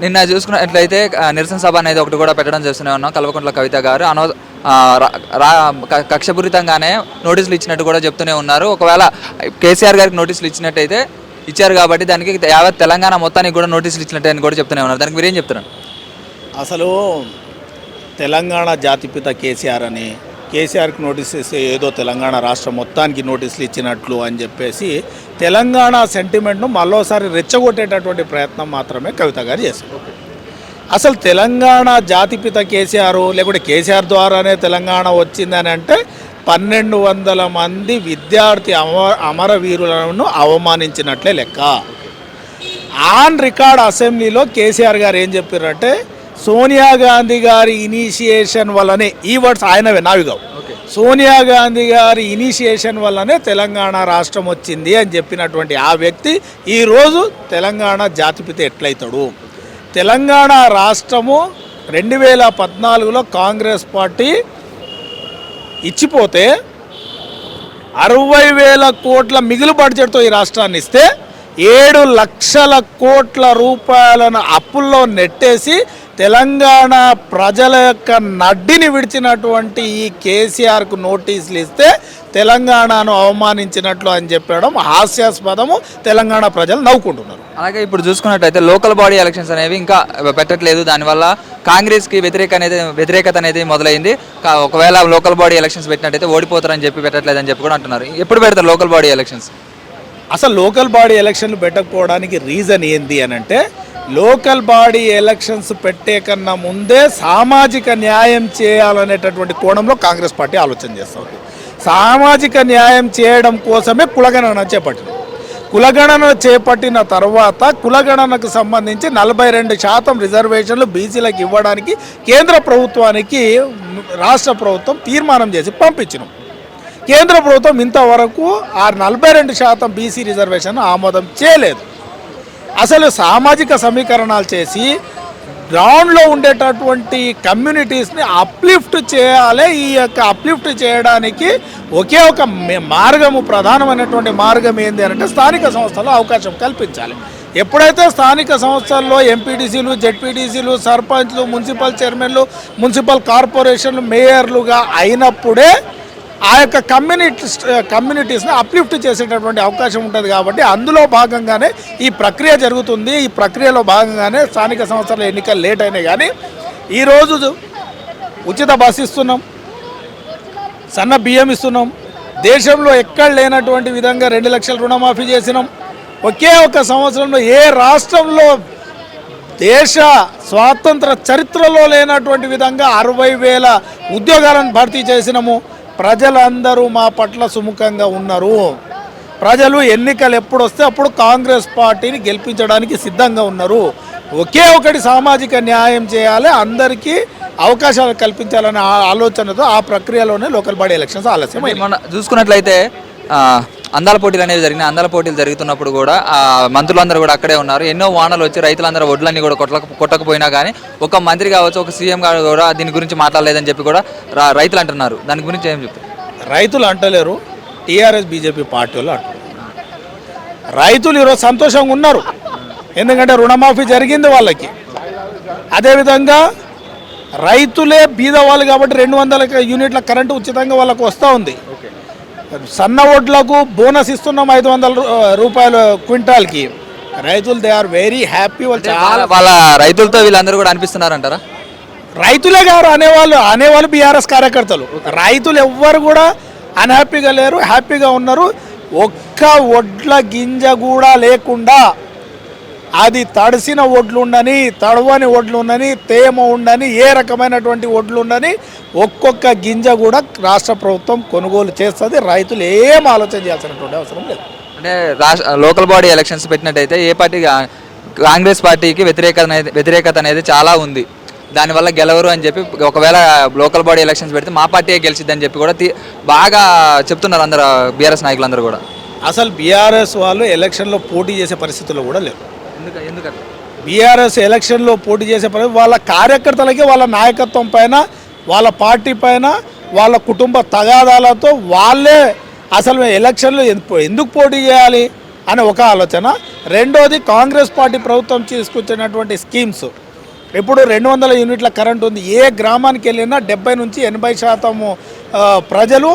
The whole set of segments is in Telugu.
నిన్న చూసుకున్నట్లయితే నిరసన సభ అనేది ఒకటి కూడా పెట్టడం చేస్తూనే ఉన్నాం. కల్వకుంట్ల కవిత గారు కక్షపూరితంగానే నోటీసులు ఇచ్చినట్టు కూడా చెప్తూనే ఉన్నారు. ఒకవేళ కేసీఆర్ గారికి నోటీసులు ఇచ్చినట్టయితే ఇచ్చారు కాబట్టి దానికి యావత్ తెలంగాణ మొత్తానికి కూడా నోటీసులు ఇచ్చినట్టు అని కూడా చెప్తూనే ఉన్నారు. దానికి మీరేం చెప్తున్నారు? అసలు తెలంగాణ జాతిపిత కేసీఆర్ అని కేసీఆర్కి నోటీస్ ఇస్తే ఏదో తెలంగాణ రాష్ట్రం మొత్తానికి నోటీసులు ఇచ్చినట్లు అని చెప్పేసి తెలంగాణ సెంటిమెంట్ను మరోసారి రెచ్చగొట్టేటటువంటి ప్రయత్నం మాత్రమే కవిత గారు చేశారు. అసలు తెలంగాణ జాతిపిత కేసీఆర్ లేకుంటే కేసీఆర్ ద్వారానే తెలంగాణ వచ్చిందని అంటే 1200 మంది విద్యార్థి అమరవీరులను అవమానించినట్లే లెక్క. ఆన్ రికార్డ్ అసెంబ్లీలో కేసీఆర్ గారు ఏం చెప్పారంటే సోనియా గాంధీ గారి ఇనిషియేషన్ వల్లనే, ఈ వర్డ్స్ ఆయనవే నావి కావు, సోనియా గాంధీ గారి ఇనిషియేషన్ వల్లనే తెలంగాణ రాష్ట్రం వచ్చింది అని చెప్పినటువంటి ఆ వ్యక్తి ఈరోజు తెలంగాణ జాతిపిత ఎట్లయితాడు? తెలంగాణ రాష్ట్రము 2014లో కాంగ్రెస్ పార్టీ ఇచ్చిపోతే 60,000 కోట్ల మిగులు బడ్జెట్తో ఈ రాష్ట్రాన్ని ఇస్తే 7 లక్షల కోట్ల రూపాయలను అప్పుల్లో నెట్టేసి తెలంగాణ ప్రజల యొక్క నడ్డిని విడిచినటువంటి ఈ కేసీఆర్కు నోటీసులు ఇస్తే తెలంగాణను అవమానించినట్లు అని చెప్పడం హాస్యాస్పదము. తెలంగాణ ప్రజలు నవ్వుకుంటున్నారు. అలాగే ఇప్పుడు చూసుకున్నట్టయితే లోకల్ బాడీ ఎలక్షన్స్ అనేవి ఇంకా పెట్టట్లేదు. దానివల్ల కాంగ్రెస్కి వ్యతిరేకత అనేది మొదలైంది. ఒకవేళ లోకల్ బాడీ ఎలక్షన్స్ పెట్టినట్టయితే ఓడిపోతారని చెప్పి పెట్టట్లేదని చెప్పి కూడా అంటున్నారు. ఎప్పుడు పెడతారు లోకల్ బాడీ ఎలక్షన్స్? అసలు లోకల్ బాడీ ఎలక్షన్లు పెట్టకపోవడానికి రీజన్ ఏంది అని అంటే, లోకల్ బాడీ ఎలక్షన్స్ పెట్టే కన్నా ముందే సామాజిక న్యాయం చేయాలనేటటువంటి కోణంలో కాంగ్రెస్ పార్టీ ఆలోచన చేస్తుంది. సామాజిక న్యాయం చేయడం కోసమే కులగణన చేపట్టింది. కులగణన చేపట్టిన తర్వాత కులగణనకు సంబంధించి 42% రిజర్వేషన్లు బీసీలకు ఇవ్వడానికి కేంద్ర ప్రభుత్వానికి రాష్ట్ర ప్రభుత్వం తీర్మానం చేసి పంపించినాం. కేంద్ర ప్రభుత్వం ఇంతవరకు ఆ 42% బీసీ రిజర్వేషన్ ఆమోదం చేయలేదు. అసలు సామాజిక సమీకరణాలు చేసి గ్రౌండ్లో ఉండేటటువంటి కమ్యూనిటీస్ని అప్లిఫ్ట్ చేయాలి. ఈ యొక్క అప్లిఫ్ట్ చేయడానికి ఒకే ఒక మార్గము, ప్రధానమైనటువంటి మార్గం ఏంటి అంటే స్థానిక సంస్థల్లో అవకాశం కల్పించాలి. ఎప్పుడైతే స్థానిక సంస్థల్లో ఎంపీటీసీలు, జెడ్పీటీసీలు, సర్పంచ్లు, మున్సిపల్ చైర్మన్లు, మున్సిపల్ కార్పొరేషన్లు, మేయర్లుగా అయినప్పుడే ఆ యొక్క కమ్యూనిటీస్ని అప్లిఫ్ట్ చేసేటటువంటి అవకాశం ఉంటుంది. కాబట్టి అందులో భాగంగానే ఈ ప్రక్రియ జరుగుతుంది. ఈ ప్రక్రియలో భాగంగానే స్థానిక సంస్థల ఎన్నికలు లేట్ అయినాయి. కానీ ఈరోజు ఉచిత బస్సు ఇస్తున్నాం, సన్న బియ్యం ఇస్తున్నాం, దేశంలో ఎక్కడ లేనటువంటి విధంగా 2 లక్షల రుణమాఫీ చేసినాం. ఒకే ఒక సంవత్సరంలో ఏ రాష్ట్రంలో దేశ స్వాతంత్ర చరిత్రలో లేనటువంటి విధంగా 60,000 ఉద్యోగాలను భర్తీ చేసినాము. ప్రజలందరూ మా పట్ల సుముఖంగా ఉన్నారు. ప్రజలు ఎన్నికలు ఎప్పుడు వస్తే అప్పుడు కాంగ్రెస్ పార్టీని గెలిపించడానికి సిద్ధంగా ఉన్నారు. ఒకే ఒకటి సామాజిక న్యాయం చేయాలి, అందరికీ అవకాశాలు కల్పించాలనే ఆలోచనతో ఆ ప్రక్రియలోనే లోకల్ బాడీ ఎలక్షన్స్ ఆలస్యం. మనం చూసుకున్నట్లయితే అందాల పోటీలు అనేవి జరిగినాయి. అందాల పోటీలు జరుగుతున్నప్పుడు కూడా మంత్రులందరూ కూడా అక్కడే ఉన్నారు. ఎన్నో వానలు వచ్చి రైతులందరూ వడ్లన్నీ కూడా కొట్టకపోయినా కానీ ఒక మంత్రి కావచ్చు, ఒక సీఎం గారు కూడా దీని గురించి మాట్లాడలేదని చెప్పి కూడా రైతులు అంటున్నారు. దాని గురించి ఏం చెప్తారు? రైతులు అంటలేరు, టీఆర్ఎస్ బీజేపీ పార్టీ వాళ్ళు అంటారు. రైతులు ఈరోజు సంతోషంగా ఉన్నారు, ఎందుకంటే రుణమాఫీ జరిగింది వాళ్ళకి. అదేవిధంగా రైతులే బీదవాళ్ళు కాబట్టి 200 యూనిట్ల కరెంటు ఉచితంగా వాళ్ళకు వస్తూ ఉంది. సన్న ఓట్లకు బోనస్ ఇస్తున్నాం 500 రూపాయలు క్వింటాల్కి. రైతులు దే ఆర్ వెరీ హ్యాపీ. వాళ్ళ రైతులతో వీళ్ళందరూ కూడా అనిపిస్తున్నారంటారా? రైతులే గారు అనేవాళ్ళు బీఆర్ఎస్ కార్యకర్తలు. రైతులు ఎవ్వరు కూడా అన్హ్యాపీగా లేరు, హ్యాపీగా ఉన్నారు. ఒక్క వడ్ల గింజ కూడా లేకుండా, అది తడిసిన వడ్లు ఉండని, తడవని వడ్లు ఉండని, తేమ ఉండని, ఏ రకమైనటువంటి వడ్లు ఉండని ఒక్కొక్క గింజ కూడా రాష్ట్ర ప్రభుత్వం కొనుగోలు చేస్తుంది. రైతులు ఏం ఆలోచన చేయాల్సినటువంటి అవసరం లేదు. అంటే లోకల్ బాడీ ఎలక్షన్స్ పెట్టినట్టయితే ఏ పార్టీ, కాంగ్రెస్ పార్టీకి వ్యతిరేకత అనేది చాలా ఉంది. దానివల్ల గెలవరు అని చెప్పి, ఒకవేళ లోకల్ బాడీ ఎలక్షన్స్ పెడితే మా పార్టీయే గెలిచిద్దని చెప్పి కూడా బాగా చెప్తున్నారు అందరు బీఆర్ఎస్ నాయకులందరూ కూడా. అసలు బీఆర్ఎస్ వాళ్ళు ఎలక్షన్లో పోటీ చేసే పరిస్థితుల్లో కూడా లేరు. ఎందుకంటే బీఆర్ఎస్ ఎలక్షన్లో పోటీ చేసే వాళ్ళ కార్యకర్తలకి, వాళ్ళ నాయకత్వం పైన, వాళ్ళ పార్టీ పైన, వాళ్ళ కుటుంబ తగాదాలతో వాళ్ళే అసలు ఎలక్షన్లో ఎందుకు పోటీ చేయాలి? అనే ఒక ఆలోచన. రెండోది కాంగ్రెస్ పార్టీ ప్రభుత్వం తీసుకొచ్చినటువంటి స్కీమ్స్. ఇప్పుడు 200 యూనిట్ల కరెంట్ ఉంది. ఏ గ్రామానికి వెళ్ళినా 70 నుంచి 80% ప్రజలు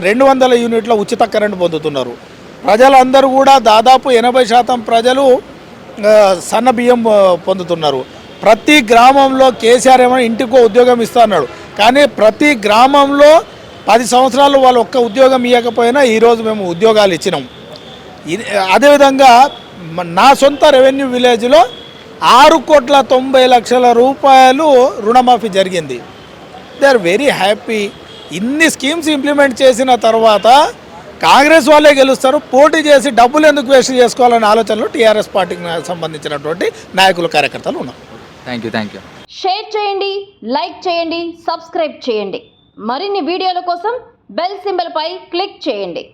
200 యూనిట్ల ఉచిత కరెంట్ పొందుతున్నారు. ప్రజలందరూ కూడా దాదాపు 80% ప్రజలు సన్న బియ్యం పొందుతున్నారు. ప్రతి గ్రామంలో కేసీఆర్ ఏమైనా ఇంటికో ఉద్యోగం ఇస్తా అన్నాడు, కానీ ప్రతి గ్రామంలో 10 సంవత్సరాలు వాళ్ళు ఒక్క ఉద్యోగం ఇవ్వకపోయినా ఈరోజు మేము ఉద్యోగాలు ఇచ్చినాం. అదేవిధంగా నా సొంత రెవెన్యూ విలేజ్లో 6,90,00,000 రూపాయలు రుణమాఫీ జరిగింది. They are very happy. ఇన్ని స్కీమ్స్ ఇంప్లిమెంట్ చేసిన తర్వాత కాంగ్రెస్ వాళ్ళే గెలుస్తారు, పోటీ చేసి డబ్బులు ఎందుకు వేస్ట్ చేసుకోవాలనే ఆలోచనలో టీఆర్ఎస్ పార్టీకి సంబంధించినటువంటి నాయకులు కార్యకర్తలు ఉన్నారు. Thank you. షేర్ చేయండి, లైక్ చేయండి, సబ్స్క్రైబ్ చేయండి. మరిన్ని వీడియోల కోసం బెల్ సింబల్ పై క్లిక్ చేయండి.